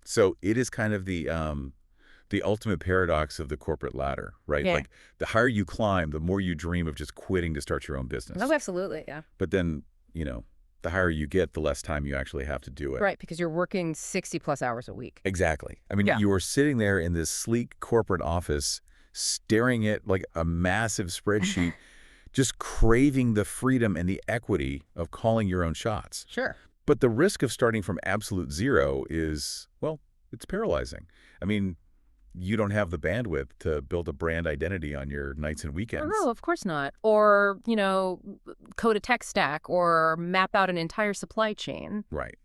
So it is kind of the ultimate paradox of the corporate ladder, right? Yeah. Like the higher you climb, the more you dream of just quitting to start your own Oh, business. absolutely. Yeah. But then, the higher you get, the less time you actually have to do it. Right. Because you're working 60 plus hours a week. Exactly. I mean, Yeah. you are sitting there in this sleek corporate office, staring at like a massive spreadsheet, just craving the freedom and the equity of calling your own shots. Sure. But the risk of starting from absolute zero is, well, it's paralyzing. I mean, you don't have the bandwidth to build a brand identity on your nights and Oh, weekends. no, of course not. Or, code a tech stack or map out an entire supply chain. Right.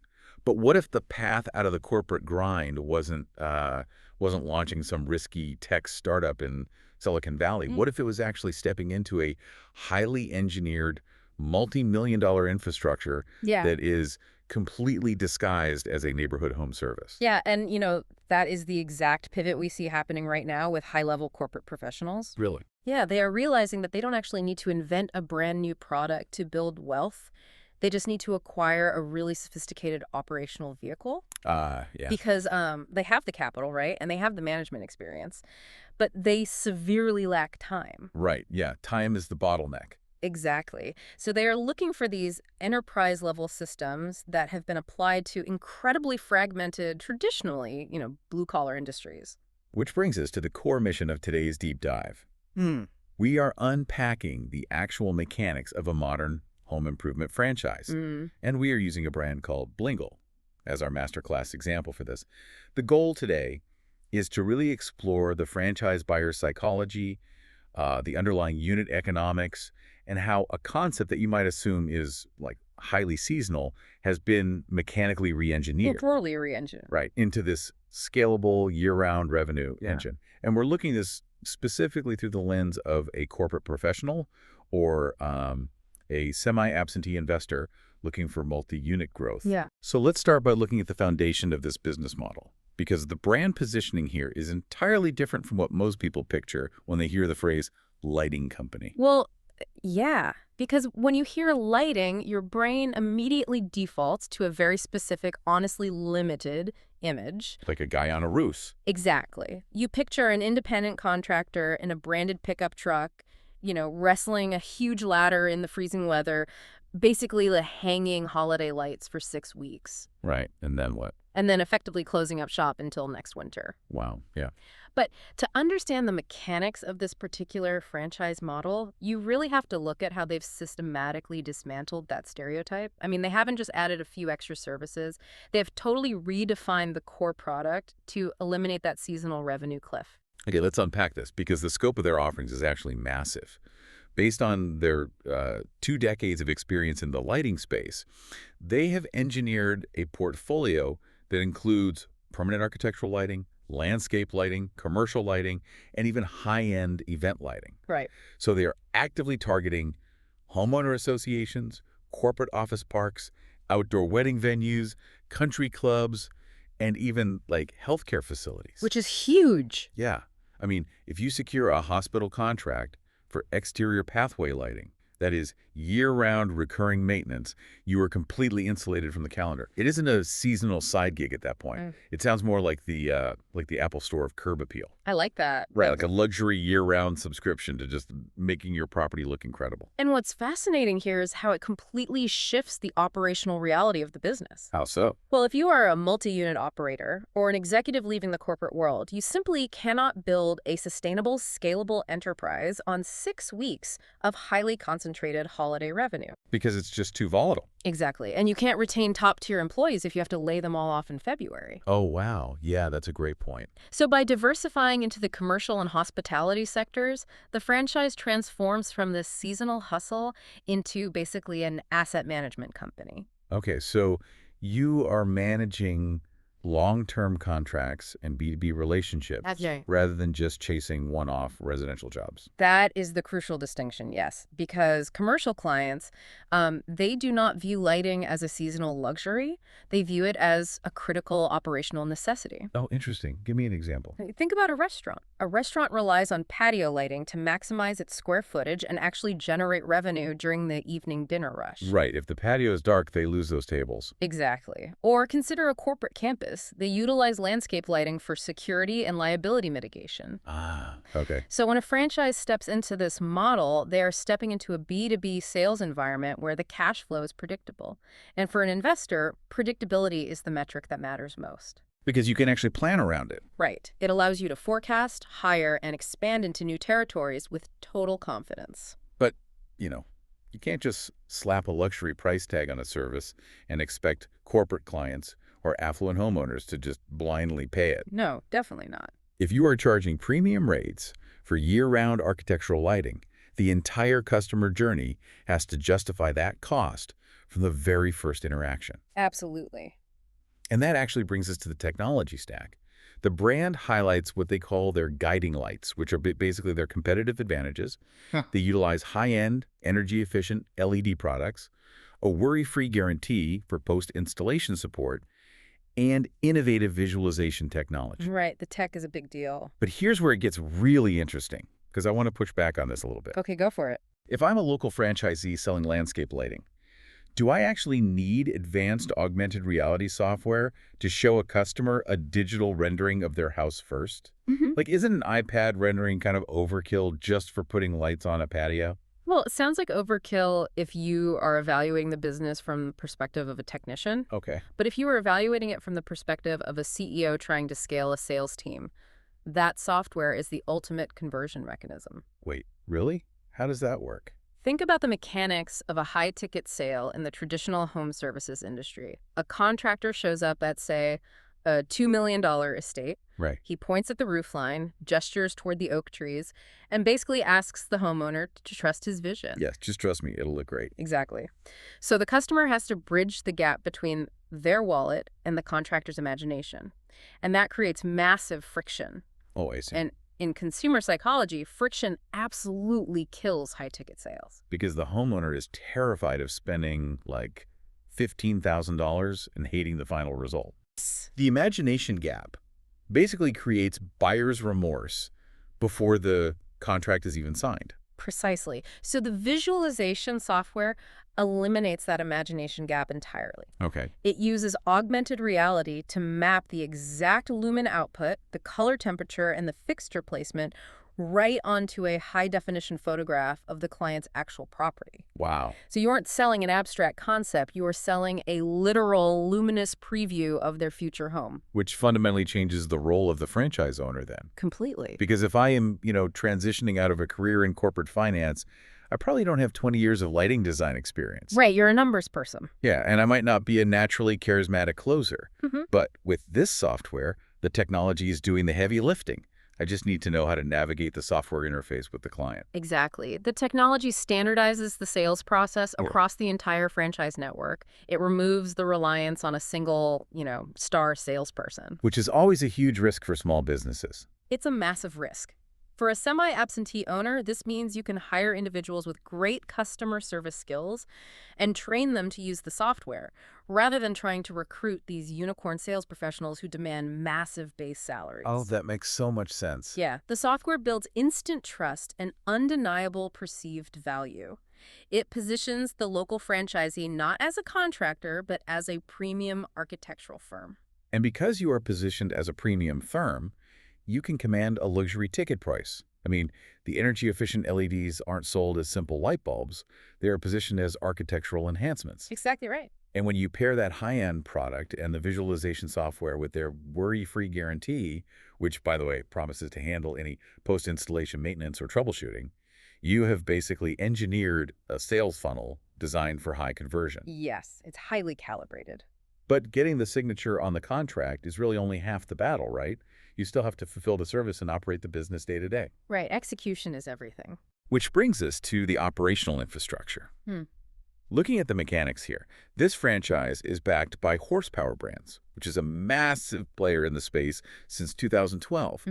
But what if the path out of the corporate grind wasn't launching some risky tech startup in Silicon Valley? Mm. What if it was actually stepping into a highly engineered, multi-million-dollar infrastructure Yeah. that is completely disguised as a neighborhood home service? Yeah. And, that is the exact pivot we see happening right now with high-level corporate professionals. Really? Yeah, they are realizing that they don't actually need to invent a brand new product to build wealth. They just need to acquire a really sophisticated operational vehicle Yeah. because they have the capital, right? And they have the management experience, but they severely lack time. Right. Yeah. Time is the bottleneck. Exactly. So they are looking for these enterprise-level systems that have been applied to incredibly fragmented, traditionally, blue-collar industries. Which brings us to the core mission of today's deep dive. Hmm. We are unpacking the actual mechanics of a modern home improvement franchise. Mm. And we are using a brand called Blingle as our masterclass example for this. The goal today is to really explore the franchise buyer's psychology, the underlying unit economics, and how a concept that you might assume is like highly seasonal has been mechanically Well, re-engineered, totally re-engineered. right, into this scalable year-round revenue engine. And we're looking at this specifically through the lens of a corporate professional or a semi-absentee investor looking for multi-unit growth. Yeah. So let's start by looking at the foundation of this business model, because the brand positioning here is entirely different from what most people picture when they hear the phrase lighting company. Well, yeah, because when you hear lighting, your brain immediately defaults to a very specific, honestly limited image. Like a guy on a roof. Exactly. You picture an independent contractor in a branded pickup truck, wrestling a huge ladder in the freezing weather, basically the hanging holiday lights for 6 weeks, Right. And then what? and then effectively closing up shop until next winter. Wow. Yeah. But to understand the mechanics of this particular franchise model, you really have to look at how they've systematically dismantled that stereotype. I mean, they haven't just added a few extra services. They have totally redefined the core product to eliminate that seasonal revenue cliff. Okay, let's unpack this, because the scope of their offerings is actually massive. Based on their 2 decades of experience in the lighting space, they have engineered a portfolio that includes permanent architectural lighting, landscape lighting, commercial lighting, and even high-end event lighting. Right. So they are actively targeting homeowner associations, corporate office parks, outdoor wedding venues, country clubs, and even like healthcare facilities. Which is huge. Yeah. I mean, if you secure a hospital contract for exterior pathway lighting, that is year-round recurring maintenance, you are completely insulated from the calendar. It isn't a seasonal side gig at that point. It sounds more like the Apple Store of curb appeal. I like that. Right, like a luxury year-round subscription to just making your property look incredible. And what's fascinating here is how it completely shifts the operational reality of the business. How so? Well, if you are a multi-unit operator or an executive leaving the corporate world, you simply cannot build a sustainable, scalable enterprise on 6 weeks of highly concentrated holiday revenue. Because it's just too volatile. Exactly. And you can't retain top-tier employees if you have to lay them all off in February. Oh, wow. Yeah, that's a great point. So by diversifying into the commercial and hospitality sectors, the franchise transforms from this seasonal hustle into basically an asset management company. Okay, so you are managing long-term contracts and B2B relationships That's right. rather than just chasing one-off residential jobs. That is the crucial distinction, yes, because commercial clients, they do not view lighting as a seasonal luxury. They view it as a critical operational necessity. Oh, interesting. Give me an example. Think about a restaurant. A restaurant relies on patio lighting to maximize its square footage and actually generate revenue during the evening dinner rush. Right. If the patio is dark, they lose those tables. Exactly. Or consider a corporate campus. this, they utilize landscape lighting for security and liability mitigation. Ah, okay. So when a franchise steps into this model, they are stepping into a B2B sales environment where the cash flow is predictable. And for an investor, predictability is the metric that matters most. Because you can actually plan around it. Right. It allows you to forecast, hire, and expand into new territories with total confidence. But, you can't just slap a luxury price tag on a service and expect corporate clients or affluent homeowners to just blindly pay it. No, definitely not. If you are charging premium rates for year-round architectural lighting, the entire customer journey has to justify that cost from the very first interaction. Absolutely. And that actually brings us to the technology stack. The brand highlights what they call their guiding lights, which are basically their competitive advantages. Huh. They utilize high-end, energy-efficient LED products, a worry-free guarantee for post-installation support, and innovative visualization technology. Right. The tech is a big deal. But here's where it gets really interesting, because I want to push back on this a little bit. Okay, go for it. If I'm a local franchisee selling landscape lighting, do I actually need advanced augmented reality software to show a customer a digital rendering of their house first? Like, isn't an iPad rendering kind of overkill just for putting lights on a patio? Well, it sounds like overkill if you are evaluating the business from the perspective of a technician. Okay. But if you were evaluating it from the perspective of a CEO trying to scale a sales team, that software is the ultimate conversion mechanism. Wait, really? How does that work? Think about the mechanics of a high-ticket sale in the traditional home services industry. A contractor shows up at, say, a $2 million estate. Right. He points at the roofline, gestures toward the oak trees, and basically asks the homeowner to trust his vision. Yes, just trust me, it'll look great. Exactly. So the customer has to bridge the gap between their wallet and the contractor's imagination. And that creates massive friction. Oh, I see. And in consumer psychology, friction absolutely kills high-ticket sales. Because the homeowner is terrified of spending, like, $15,000 and hating the final result. The imagination gap basically creates buyer's remorse before the contract is even signed. Precisely. So the visualization software eliminates that imagination gap entirely. Okay. It uses augmented reality to map the exact lumen output, the color temperature, and the fixture placement right onto a high-definition photograph of the client's actual property. Wow. So you aren't selling an abstract concept, you are selling a literal luminous preview of their future home. Which fundamentally changes the role of the franchise owner then. Completely. Because if I am, transitioning out of a career in corporate finance, I probably don't have 20 years of lighting design experience. Right, you're a numbers person. Yeah, and I might not be a naturally charismatic closer. But with this software, the technology is doing the heavy lifting. I just need to know how to navigate the software interface with the client. Exactly. The technology standardizes the sales process across the entire franchise network. It removes the reliance on a single, star salesperson. Which is always a huge risk for small businesses. It's a massive risk. For a semi-absentee owner, this means you can hire individuals with great customer service skills and train them to use the software, rather than trying to recruit these unicorn sales professionals who demand massive base salaries. Oh, that makes so much sense. Yeah, the software builds instant trust and undeniable perceived value. It positions the local franchisee not as a contractor, but as a premium architectural firm. And because you are positioned as a premium firm, you can command a luxury ticket price. I mean, the energy-efficient LEDs aren't sold as simple light bulbs. They are positioned as architectural enhancements. Exactly right. And when you pair that high-end product and the visualization software with their worry-free guarantee, which, by the way, promises to handle any post-installation maintenance or troubleshooting, you have basically engineered a sales funnel designed for high conversion. Yes, it's highly calibrated. But getting the signature on the contract is really only half the battle, right? You still have to fulfill the service and operate the business day to day. Right, execution is everything. Which brings us to the operational infrastructure. Looking at the mechanics here, this franchise is backed by Horsepower Brands, which is a massive player in the space since 2012.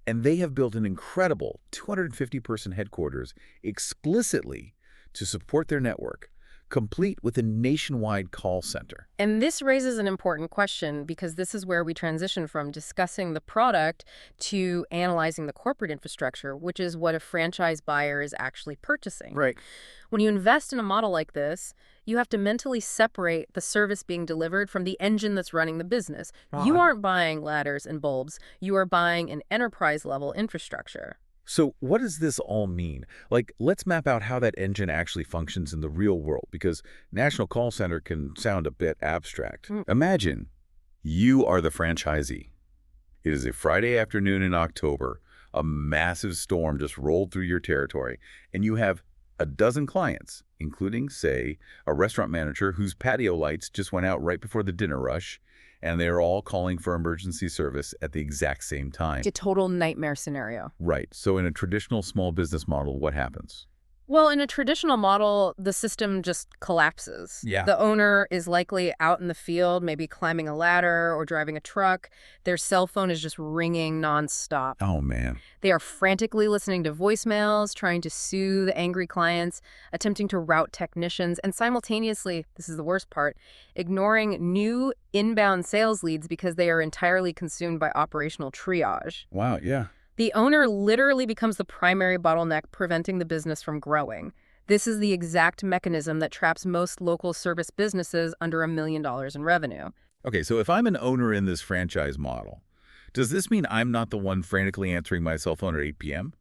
And they have built an incredible 250-person headquarters explicitly to support their network, complete with a nationwide call center. And this raises an important question because this is where we transition from discussing the product to analyzing the corporate infrastructure, which is what a franchise buyer is actually purchasing. Right. When you invest in a model like this, you have to mentally separate the service being delivered from the engine that's running the business. You aren't buying ladders and bulbs. You are buying an enterprise-level infrastructure. So what does this all mean? Like, let's map out how that engine actually functions in the real world, because national call center can sound a bit abstract. Imagine you are the franchisee. It is a Friday afternoon in October. A massive storm just rolled through your territory, and you have a dozen clients, including, say, a restaurant manager whose patio lights just went out right before the dinner rush, and they're all calling for emergency service at the exact same time. It's a total nightmare scenario. Right. So in a traditional small business model, what happens? Well, in a traditional model, the system just collapses. Yeah. The owner is likely out in the field, maybe climbing a ladder or driving a truck. Their cell phone is just ringing nonstop. Oh, man. They are frantically listening to voicemails, trying to soothe angry clients, attempting to route technicians, and simultaneously, this is the worst part, ignoring new inbound sales leads because they are entirely consumed by operational triage. Wow, yeah. The owner literally becomes the primary bottleneck preventing the business from growing. This is the exact mechanism that traps most local service businesses under $1 million in revenue. Okay, so if I'm an owner in this franchise model, does this mean I'm not the one frantically answering my cell phone at 8 p.m.?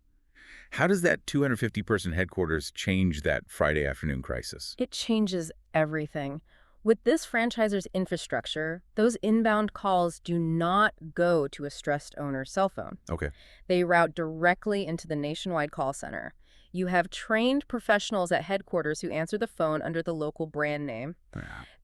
How does that 250-person headquarters change that Friday afternoon crisis? It changes everything. With this franchisor's infrastructure, those inbound calls do not go to a stressed owner's cell phone. Okay. They route directly into the nationwide call center. You have trained professionals at headquarters who answer the phone under the local brand name.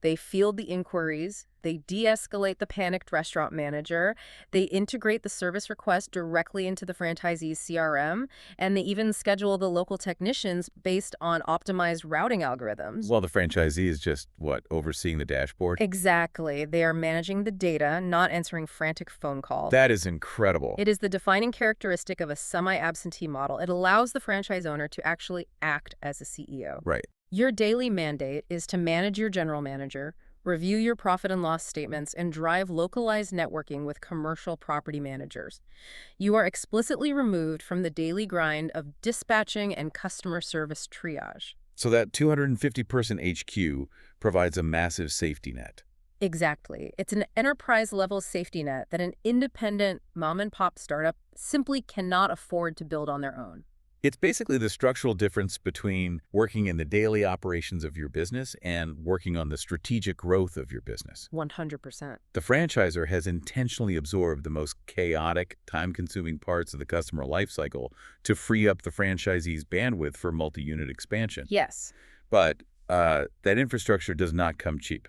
They field the inquiries. They de-escalate the panicked restaurant manager. They integrate the service request directly into the franchisee's CRM. And they even schedule the local technicians based on optimized routing algorithms. Well, the franchisee is just, what, overseeing the dashboard? Exactly. They are managing the data, not answering frantic phone calls. That is incredible. It is the defining characteristic of a semi-absentee model. It allows the franchise owner to actually act as a CEO. Right. Your daily mandate is to manage your general manager, review your profit and loss statements, and drive localized networking with commercial property managers. You are explicitly removed from the daily grind of dispatching and customer service triage. So that 250-person HQ provides a massive safety net. Exactly. It's an enterprise-level safety net that an independent mom-and-pop startup simply cannot afford to build on their own. It's basically the structural difference between working in the daily operations of your business and working on the strategic growth of your business. 100%. The franchisor has intentionally absorbed the most chaotic, time-consuming parts of the customer lifecycle to free up the franchisee's bandwidth for multi-unit expansion. Yes. But that infrastructure does not come cheap.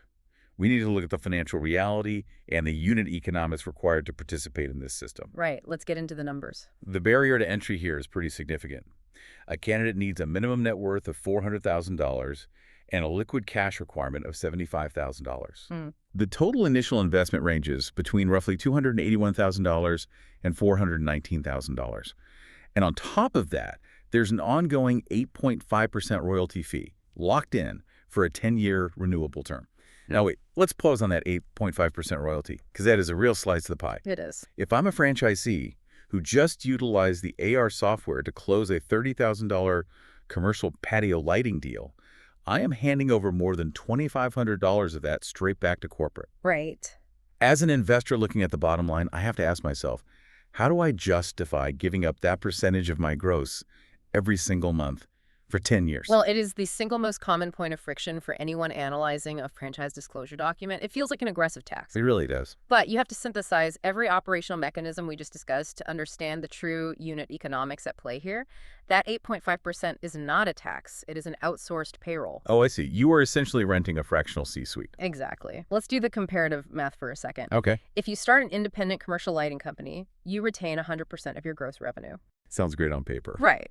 We need to look at the financial reality and the unit economics required to participate in this system. Right. Let's get into the numbers. The barrier to entry here is pretty significant. A candidate needs a minimum net worth of $400,000 and a liquid cash requirement of $75,000. The total initial investment ranges between roughly $281,000 and $419,000. And on top of that, there's an ongoing 8.5% royalty fee locked in for a 10-year renewable term. Now, wait, let's pause on that 8.5% royalty, because that is a real slice of the pie. It is. If I'm a franchisee who just utilized the AR software to close a $30,000 commercial patio lighting deal, I am handing over more than $2,500 of that straight back to corporate. Right. As an investor looking at the bottom line, I have to ask myself, how do I justify giving up that percentage of my gross every single month for 10 years? Well, it is the single most common point of friction for anyone analyzing a franchise disclosure document. It feels like an aggressive tax. It really does. But you have to synthesize every operational mechanism we just discussed to understand the true unit economics at play here. That 8.5% is not a tax. It is an outsourced payroll. Oh, I see. You are essentially renting a fractional C-suite. Exactly. Let's do the comparative math for a second. Okay. If you start an independent commercial lighting company, you retain 100% of your gross revenue. Sounds great on paper. Right.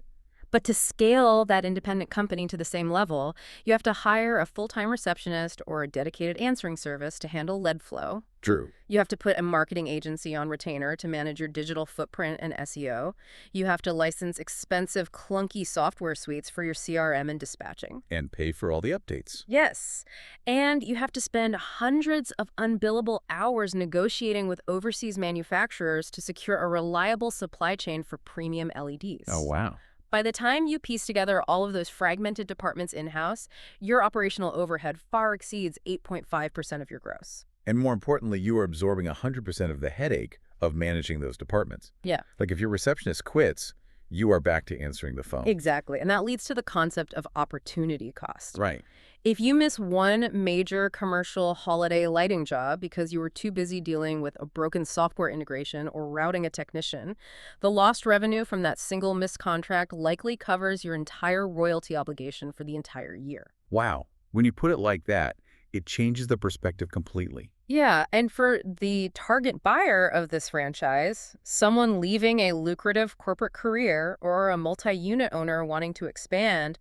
But to scale that independent company to the same level, you have to hire a full-time receptionist or a dedicated answering service to handle lead flow. True. You have to put a marketing agency on retainer to manage your digital footprint and SEO. You have to license expensive, clunky software suites for your CRM and dispatching. And pay for all the updates. Yes. And you have to spend hundreds of unbillable hours negotiating with overseas manufacturers to secure a reliable supply chain for premium LEDs. Oh, wow. By the time you piece together all of those fragmented departments in-house, your operational overhead far exceeds 8.5% of your gross. And more importantly, you are absorbing 100% of the headache of managing those departments. Yeah. Like if your receptionist quits, you are back to answering the phone. Exactly. And that leads to the concept of opportunity cost. Right. If you miss one major commercial holiday lighting job because you were too busy dealing with a broken software integration or routing a technician, the lost revenue from that single missed contract likely covers your entire royalty obligation for the entire year. Wow. When you put it like that, it changes the perspective completely. Yeah, and for the target buyer of this franchise, someone leaving a lucrative corporate career or a multi-unit owner wanting to expand,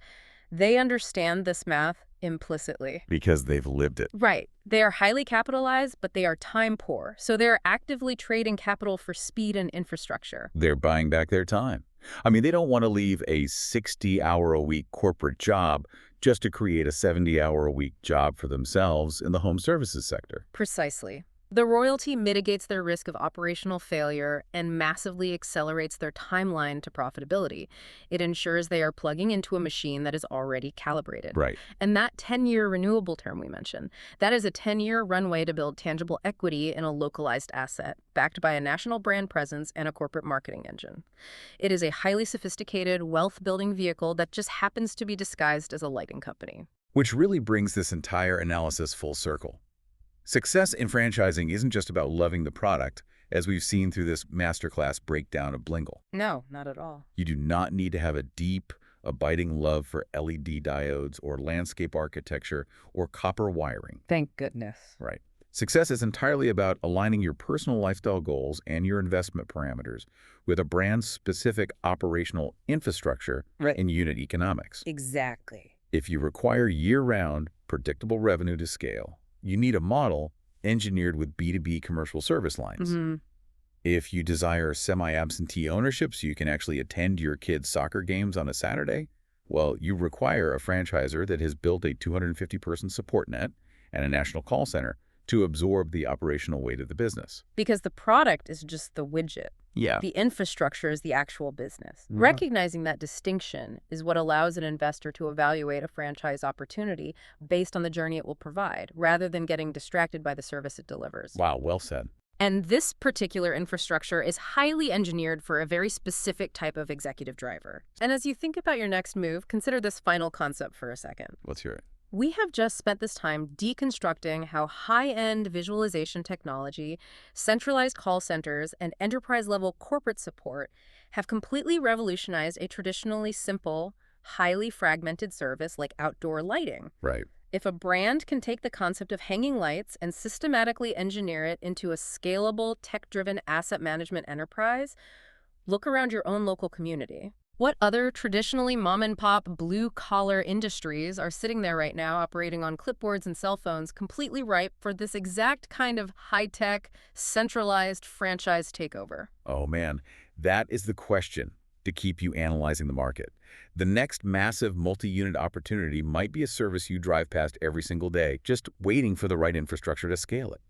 they understand this math implicitly. Because they've lived it. Right. They are highly capitalized, but they are time poor. So they're actively trading capital for speed and infrastructure. They're buying back their time. I mean, they don't want to leave a 60-hour-a-week corporate job just to create a 70-hour-a-week job for themselves in the home services sector. Precisely. The royalty mitigates their risk of operational failure and massively accelerates their timeline to profitability. It ensures they are plugging into a machine that is already calibrated. Right. And that 10-year renewable term we mentioned, that is a 10-year runway to build tangible equity in a localized asset, backed by a national brand presence and a corporate marketing engine. It is a highly sophisticated, wealth-building vehicle that just happens to be disguised as a lighting company. Which really brings this entire analysis full circle. Success in franchising isn't just about loving the product, as we've seen through this masterclass breakdown of Blingle. No, not at all. You do not need to have a deep, abiding love for LED diodes or landscape architecture or copper wiring. Thank goodness. Right. Success is entirely about aligning your personal lifestyle goals and your investment parameters with a brand-specific operational infrastructure and unit economics. Exactly. If you require year-round, predictable revenue to scale, you need a model engineered with B2B commercial service lines. If you desire semi-absentee ownership so you can actually attend your kids' soccer games on a Saturday, well, you require a franchisor that has built a 250-person support net and a national call center to absorb the operational weight of the business. Because the product is just the widget. Yeah. The infrastructure is the actual business. Recognizing that distinction is what allows an investor to evaluate a franchise opportunity based on the journey it will provide, rather than getting distracted by the service it delivers. Wow, well said. And this particular infrastructure is highly engineered for a very specific type of executive driver. And as you think about your next move, consider this final concept for a second. Let's hear it. We have just spent this time deconstructing how high-end visualization technology, centralized call centers, and enterprise-level corporate support have completely revolutionized a traditionally simple, highly fragmented service like outdoor lighting. Right. If a brand can take the concept of hanging lights and systematically engineer it into a scalable, tech-driven asset management enterprise, look around your own local community. What other traditionally mom-and-pop blue-collar industries are sitting there right now operating on clipboards and cell phones completely ripe for this exact kind of high-tech, centralized franchise takeover? Oh man, that is the question to keep you analyzing the market. The next massive multi-unit opportunity might be a service you drive past every single day, just waiting for the right infrastructure to scale it.